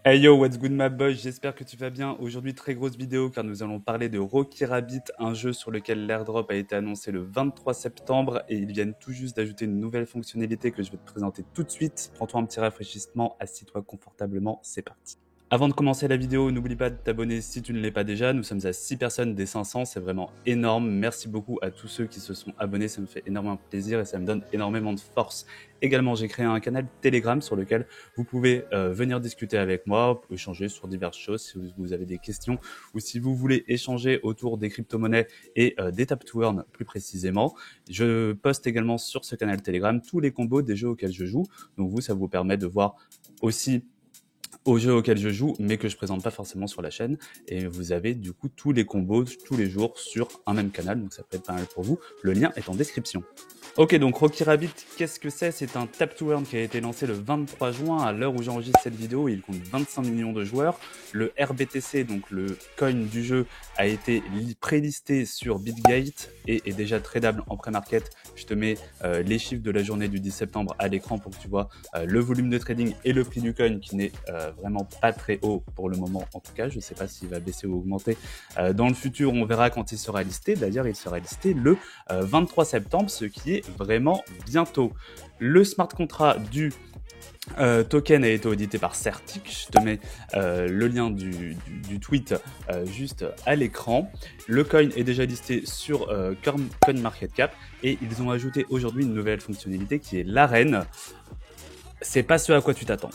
Hey yo, what's good my boy, j'espère que tu vas bien. Aujourd'hui, très grosse vidéo car nous allons parler de Rocky Rabbit, un jeu sur lequel l'airdrop a été annoncé le 23 septembre et ils viennent tout juste d'ajouter une nouvelle fonctionnalité que je vais te présenter tout de suite. Prends-toi un petit rafraîchissement, assis-toi confortablement, c'est parti. Avant de commencer la vidéo, n'oublie pas de t'abonner si tu ne l'es pas déjà. Nous sommes à 6 personnes des 500, c'est vraiment énorme. Merci beaucoup à tous ceux qui se sont abonnés, ça me fait énormément plaisir et ça me donne énormément de force. Également, j'ai créé un canal Telegram sur lequel vous pouvez venir discuter avec moi, échanger sur diverses choses si vous avez des questions ou si vous voulez échanger autour des crypto-monnaies et des tap to earn plus précisément. Je poste également sur ce canal Telegram tous les combos des jeux auxquels je joue. Donc vous, ça vous permet de voir aussi aux jeux auxquels je joue, mais que je présente pas forcément sur la chaîne. Et vous avez du coup tous les combos tous les jours sur un même canal, donc ça peut être pas mal pour vous. Le lien est en description. Ok, donc Rocky Rabbit, qu'est-ce que c'est? C'est un tap to earn qui a été lancé le 23 juin. À l'heure où j'enregistre cette vidéo, il compte 25 millions de joueurs. Le RBTC, donc le coin du jeu, a été prélisté sur Bitgate et est déjà tradable en pré-market. Je te mets les chiffres de la journée du 10 septembre à l'écran pour que tu vois le volume de trading et le prix du coin qui n'est vraiment pas très haut pour le moment. En tout cas, je ne sais pas s'il va baisser ou augmenter dans le futur. On verra quand il sera listé. D'ailleurs, il sera listé le 23 septembre, ce qui est vraiment bientôt. Le smart contract du token a été audité par Certic. Je te mets le lien du tweet juste à l'écran. Le coin est déjà listé sur CoinMarketCap et ils ont ajouté aujourd'hui une nouvelle fonctionnalité qui est l'arène. C'est pas ce à quoi tu t'attends.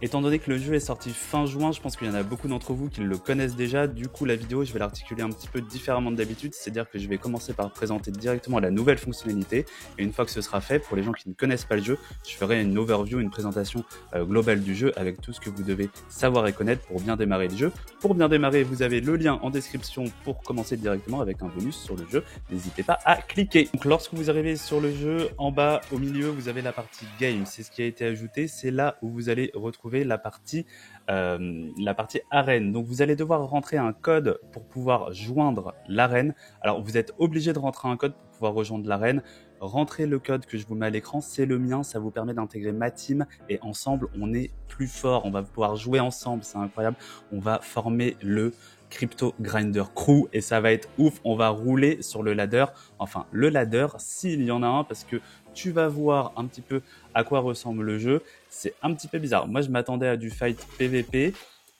Étant donné que le jeu est sorti fin juin, je pense qu'il y en a beaucoup d'entre vous qui le connaissent déjà. Du coup, la vidéo, je vais l'articuler un petit peu différemment de d'habitude. C'est-à-dire que je vais commencer par présenter directement la nouvelle fonctionnalité. Et une fois que ce sera fait, pour les gens qui ne connaissent pas le jeu, je ferai une overview, une présentation globale du jeu avec tout ce que vous devez savoir et connaître pour bien démarrer le jeu. Pour bien démarrer, vous avez le lien en description pour commencer directement avec un bonus sur le jeu. N'hésitez pas à cliquer. Donc, lorsque vous arrivez sur le jeu, en bas, au milieu, vous avez la partie Game. C'est ce qui a été ajouté. C'est là où vous allez retrouver la partie arène. Donc vous allez devoir rentrer un code pour pouvoir joindre l'arène. Alors vous êtes obligé de rentrer un code pour pouvoir rejoindre l'arène. Rentrez le code que je vous mets à l'écran, c'est le mien, ça vous permet d'intégrer ma team et ensemble on est plus fort, on va pouvoir jouer ensemble, c'est incroyable. On va former le Crypto Grinder Crew et ça va être ouf, on va rouler sur le ladder, enfin le ladder s'il y en a un, parce que tu vas voir un petit peu à quoi ressemble le jeu. C'est un petit peu bizarre. Moi je m'attendais à du fight PVP,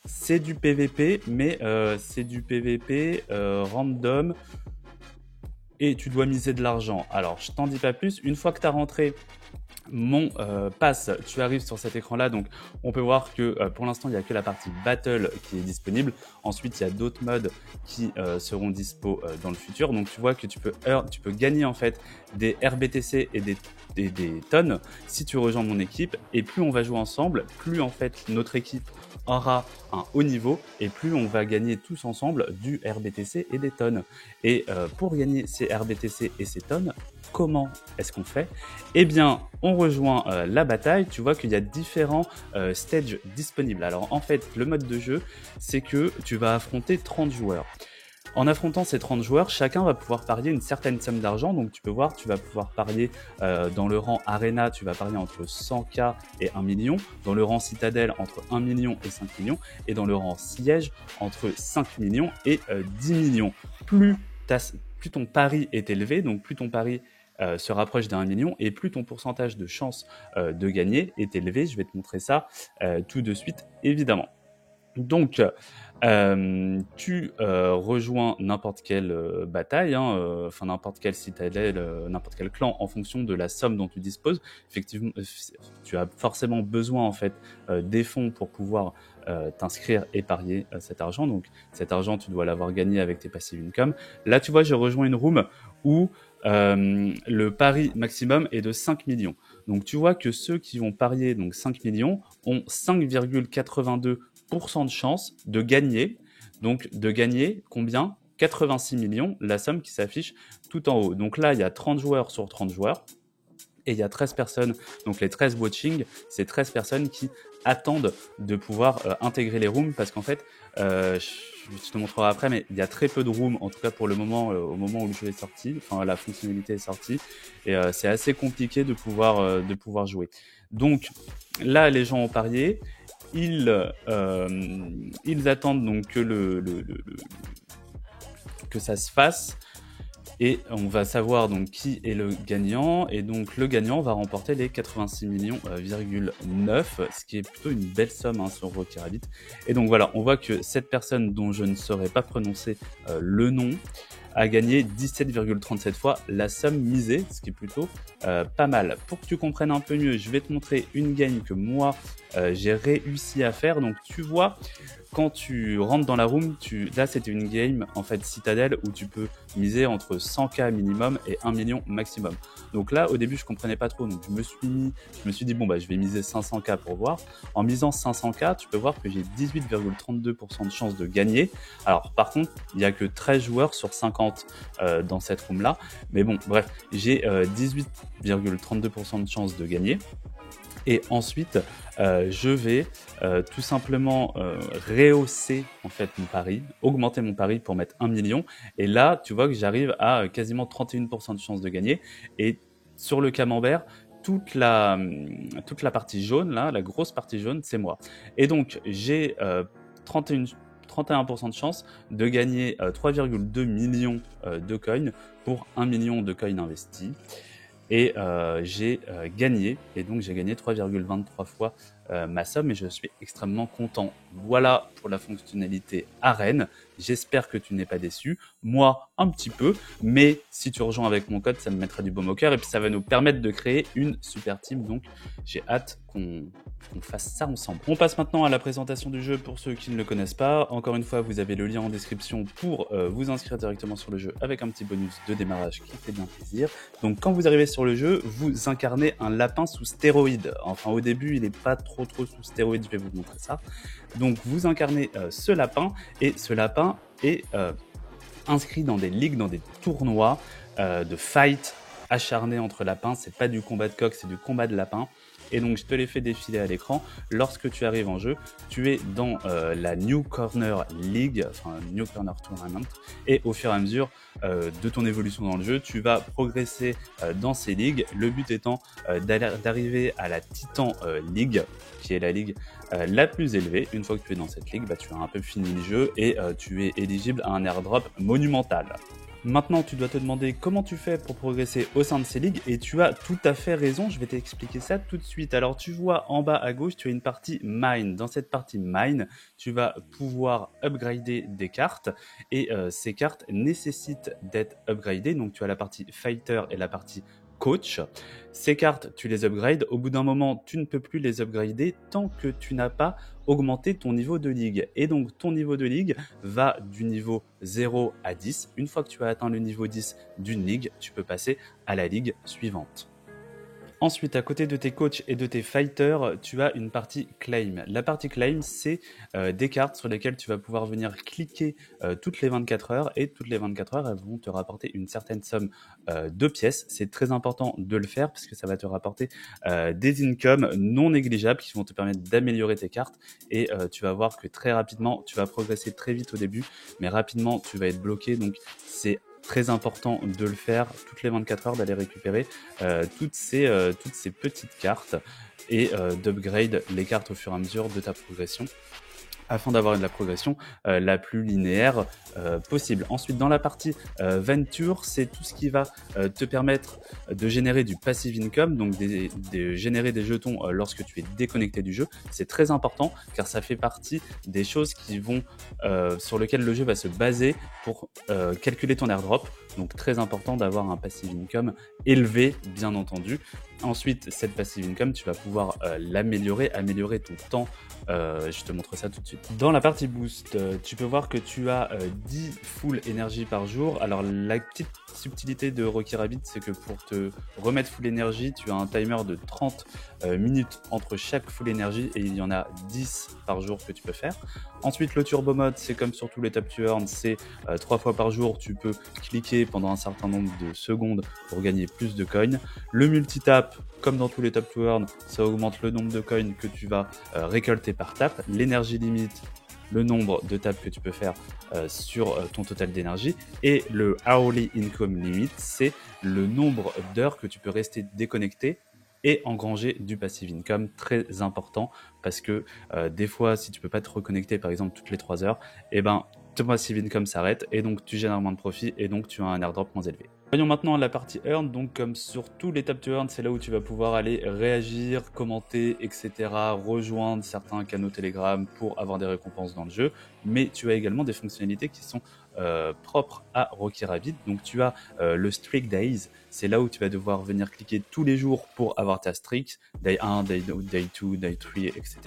c'est du PVP mais c'est du PVP random et tu dois miser de l'argent. Alors je t'en dis pas plus, une fois que tu as rentré mon pass, tu arrives sur cet écran là, donc on peut voir que pour l'instant il n'y a que la partie battle qui est disponible. Ensuite il y a d'autres modes qui seront dispo dans le futur, donc tu vois que tu peux gagner en fait des RBTC et des tonnes si tu rejoins mon équipe, et plus on va jouer ensemble, plus en fait notre équipe aura un haut niveau et plus on va gagner tous ensemble du RBTC et des tonnes. Et pour gagner ces RBTC et ces tonnes, comment est-ce qu'on fait? Eh bien, on rejoint la bataille. Tu vois qu'il y a différents stages disponibles. Alors en fait, le mode de jeu, c'est que tu vas affronter 30 joueurs. En affrontant ces 30 joueurs, chacun va pouvoir parier une certaine somme d'argent. Donc tu peux voir, tu vas pouvoir parier dans le rang Arena, tu vas parier entre 100K et 1 million. Dans le rang Citadelle, entre 1 million et 5 millions. Et dans le rang Siège, entre 5 millions et 10 millions. Plus ton pari est élevé, donc plus ton pari se rapproche d'1 million et plus ton pourcentage de chance de gagner est élevé. Je vais te montrer ça tout de suite, évidemment. Donc, tu rejoins n'importe quelle bataille, enfin n'importe quelle citadelle, n'importe quel clan en fonction de la somme dont tu disposes. Effectivement, tu as forcément besoin en fait des fonds pour pouvoir t'inscrire et parier cet argent. Donc cet argent, tu dois l'avoir gagné avec tes passive income. Là, tu vois, j'ai rejoint une room où le pari maximum est de 5 millions. Donc tu vois que ceux qui vont parier donc 5 millions ont 5,82% de chance de gagner. Donc de gagner combien? 86 millions, la somme qui s'affiche tout en haut. Donc là, il y a 30 joueurs sur 30 joueurs. Et il y a 13 personnes, donc les 13 watching, c'est 13 personnes qui attendent de pouvoir intégrer les rooms, parce qu'en fait, je te montrerai après, mais il y a très peu de rooms, en tout cas pour le moment, au moment où le jeu est sorti, enfin la fonctionnalité est sortie, et c'est assez compliqué de pouvoir jouer. Donc là, les gens ont parié, ils attendent donc que que ça se fasse. Et on va savoir donc qui est le gagnant. Et donc le gagnant va remporter les 86 millions,9, ce qui est plutôt une belle somme sur Rocky Rabbit. Et donc voilà, on voit que cette personne dont je ne saurais pas prononcer le nom a gagné 17,37 fois la somme misée, ce qui est plutôt pas mal. Pour que tu comprennes un peu mieux, je vais te montrer une game que moi j'ai réussi à faire. Donc tu vois, quand tu rentres dans la room, là c'était une game en fait citadelle où tu peux miser entre 100K minimum et 1 million maximum. Donc là au début je comprenais pas trop, donc je me suis dit bon bah je vais miser 500K pour voir. En misant 500K, tu peux voir que j'ai 18,32% de chance de gagner. Alors par contre, il y a que 13 joueurs sur 50 dans cette room là, mais bon bref, j'ai 18,32% de chance de gagner. Et ensuite, je vais tout simplement rehausser en fait mon pari, augmenter mon pari pour mettre 1 million. Et là, tu vois que j'arrive à quasiment 31% de chance de gagner. Et sur le camembert, toute la partie jaune, là, la grosse partie jaune, c'est moi. Et donc, j'ai 31% de chance de gagner 3,2 millions de coins pour 1 million de coins investis. Et j'ai gagné, et donc j'ai gagné 3,23 fois ma somme, et je suis extrêmement content. Voilà pour la fonctionnalité arène. J'espère que tu n'es pas déçu. Moi, un petit peu, mais si tu rejoins avec mon code, ça me mettra du baume au cœur, et puis ça va nous permettre de créer une super team. Donc j'ai hâte qu'on fasse ça ensemble. On passe maintenant à la présentation du jeu pour ceux qui ne le connaissent pas. Encore une fois, vous avez le lien en description pour vous inscrire directement sur le jeu avec un petit bonus de démarrage qui fait bien plaisir. Donc quand vous arrivez sur le jeu, vous incarnez un lapin sous stéroïdes. Enfin au début, il n'est pas trop sous stéroïdes, je vais vous montrer ça. Donc vous incarnez ce lapin, et ce lapin est inscrit dans des ligues, dans des tournois de fight acharnés entre lapins. C'est pas du combat de coq, c'est du combat de lapins. Et donc je te les fais défiler à l'écran. Lorsque tu arrives en jeu, tu es dans la New Corner League, enfin New Corner Tournament, et au fur et à mesure de ton évolution dans le jeu, tu vas progresser dans ces ligues. Le but étant d'arriver à la Titan League, qui est la ligue la plus élevée. Une fois que tu es dans cette ligue, bah, tu as un peu fini le jeu et tu es éligible à un airdrop monumental. Maintenant, tu dois te demander comment tu fais pour progresser au sein de ces ligues, et tu as tout à fait raison, je vais t'expliquer ça tout de suite. Alors, tu vois en bas à gauche, tu as une partie Mine. Dans cette partie Mine, tu vas pouvoir upgrader des cartes, et ces cartes nécessitent d'être upgradées. Donc, tu as la partie Fighter et la partie Coach. Ces cartes, tu les upgrades. Au bout d'un moment, tu ne peux plus les upgrader tant que tu n'as pas augmenté ton niveau de ligue. Et donc, ton niveau de ligue va du niveau 0 à 10. Une fois que tu as atteint le niveau 10 d'une ligue, tu peux passer à la ligue suivante. Ensuite, à côté de tes coachs et de tes fighters, tu as une partie claim. La partie claim, c'est des cartes sur lesquelles tu vas pouvoir venir cliquer toutes les 24 heures, et toutes les 24 heures, elles vont te rapporter une certaine somme de pièces. C'est très important de le faire parce que ça va te rapporter des incomes non négligeables qui vont te permettre d'améliorer tes cartes, et tu vas voir que très rapidement, tu vas progresser très vite au début, mais rapidement, tu vas être bloqué. Donc, c'est très important de le faire toutes les 24 heures, d'aller récupérer toutes ces petites cartes, et d'upgrade les cartes au fur et à mesure de ta progression, afin d'avoir de la progression la plus linéaire possible. Ensuite, dans la partie Venture, c'est tout ce qui va te permettre de générer du passive income, donc générer des jetons lorsque tu es déconnecté du jeu. C'est très important car ça fait partie des choses qui vont sur lesquelles le jeu va se baser pour calculer ton airdrop. Donc très important d'avoir un passive income élevé, bien entendu. Ensuite, cette passive income, tu vas pouvoir l'améliorer, améliorer ton temps. Je te montre ça tout de suite. Dans la partie boost, tu peux voir que tu as 10 full énergie par jour. Alors la petite subtilité de Rocky Rabbit, c'est que pour te remettre full énergie, tu as un timer de 30 minutes entre chaque full énergie, et il y en a 10 par jour que tu peux faire. Ensuite, le turbo mode, c'est comme sur tous les tap to earn, c'est 3 fois par jour, tu peux cliquer pendant un certain nombre de secondes pour gagner plus de coins. Le multitap, comme dans tous les tap to earn, ça augmente le nombre de coins que tu vas récolter par tap. L'énergie limite, le nombre de taps que tu peux faire sur ton total d'énergie. Et le hourly income limit, c'est le nombre d'heures que tu peux rester déconnecté et engranger du passive income, très important, parce que des fois, si tu peux pas te reconnecter, par exemple, toutes les 3 heures, eh ben, ton passive income s'arrête, et donc tu génères moins de profit, et donc tu as un airdrop moins élevé. Voyons maintenant la partie earn. Donc comme sur tous les tap to earn, c'est là où tu vas pouvoir aller réagir, commenter, etc., rejoindre certains canaux Telegram pour avoir des récompenses dans le jeu, mais tu as également des fonctionnalités qui sont propres à Rocky Rabbit. Donc tu as le Streak Days, c'est là où tu vas devoir venir cliquer tous les jours pour avoir ta streak, day 1, day 2, day 3, etc.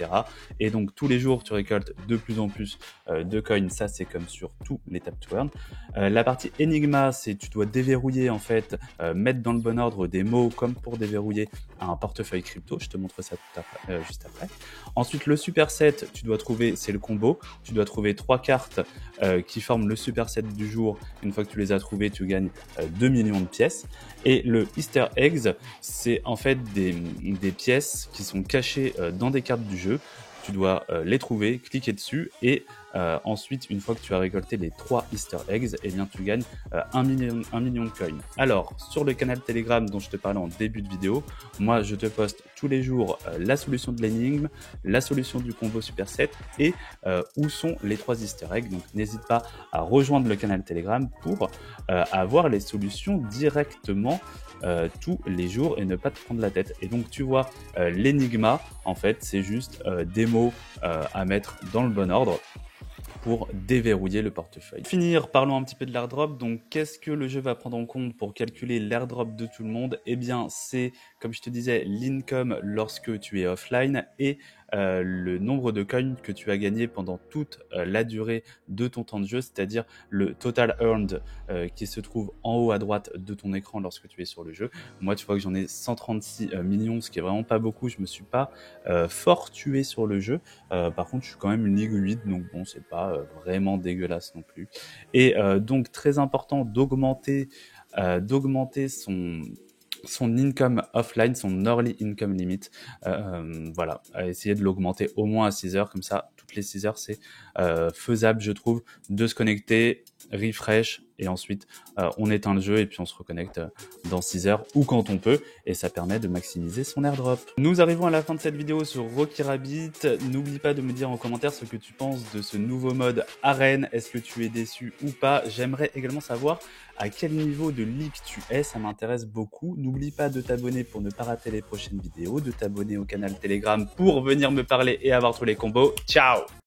Et donc tous les jours tu récoltes de plus en plus de coins, ça c'est comme sur tous les tap to earn. La partie Enigma, c'est tu dois déverrouiller en fait, mettre dans le bon ordre des mots comme pour déverrouiller un portefeuille crypto, je te montre ça juste après. Ensuite le superset, tu dois trouver, c'est le combo, tu dois trouver 3 cartes qui forment le superset du jour. Une fois que tu les as trouvées, tu gagnes 2 millions de pièces. Et le Easter Eggs, c'est en fait des pièces qui sont cachées dans des cartes du jeu. Tu dois les trouver, cliquer dessus et ensuite, une fois que tu as récolté les 3 Easter Eggs, eh bien, tu gagnes 1 million de coins. Alors, sur le canal Telegram dont je te parlais en début de vidéo, moi, je te poste tous les jours la solution de l'énigme, la solution du combo superset et où sont les 3 Easter Eggs. Donc, n'hésite pas à rejoindre le canal Telegram pour avoir les solutions directement tous les jours et ne pas te prendre la tête. Et donc, tu vois, l'énigma, en fait, c'est juste des mots à mettre dans le bon ordre pour déverrouiller le portefeuille. Pour finir, parlons un petit peu de l'airdrop. Donc, qu'est-ce que le jeu va prendre en compte pour calculer l'airdrop de tout le monde? Eh bien, c'est, comme je te disais, l'income lorsque tu es offline et le nombre de coins que tu as gagné pendant toute la durée de ton temps de jeu, c'est-à-dire le total earned qui se trouve en haut à droite de ton écran lorsque tu es sur le jeu. Moi, tu vois que j'en ai 136 millions, ce qui est vraiment pas beaucoup. Je me suis pas fort tué sur le jeu. Par contre, je suis quand même une Ligue 8, donc bon, c'est pas vraiment dégueulasse non plus. Et donc, très important d'augmenter son income offline, son early income limit. Voilà, à essayer de l'augmenter au moins à 6 heures, comme ça, toutes les 6 heures, c'est faisable, je trouve, de se connecter, refresh, et ensuite, on éteint le jeu et puis on se reconnecte dans 6 heures ou quand on peut, et ça permet de maximiser son airdrop. Nous arrivons à la fin de cette vidéo sur Rocky Rabbit. N'oublie pas de me dire en commentaire ce que tu penses de ce nouveau mode arène. Est-ce que tu es déçu ou pas? J'aimerais également savoir à quel niveau de leak tu es, ça m'intéresse beaucoup. N'oublie pas de t'abonner pour ne pas rater les prochaines vidéos, de t'abonner au canal Telegram pour venir me parler et avoir tous les combos. Ciao!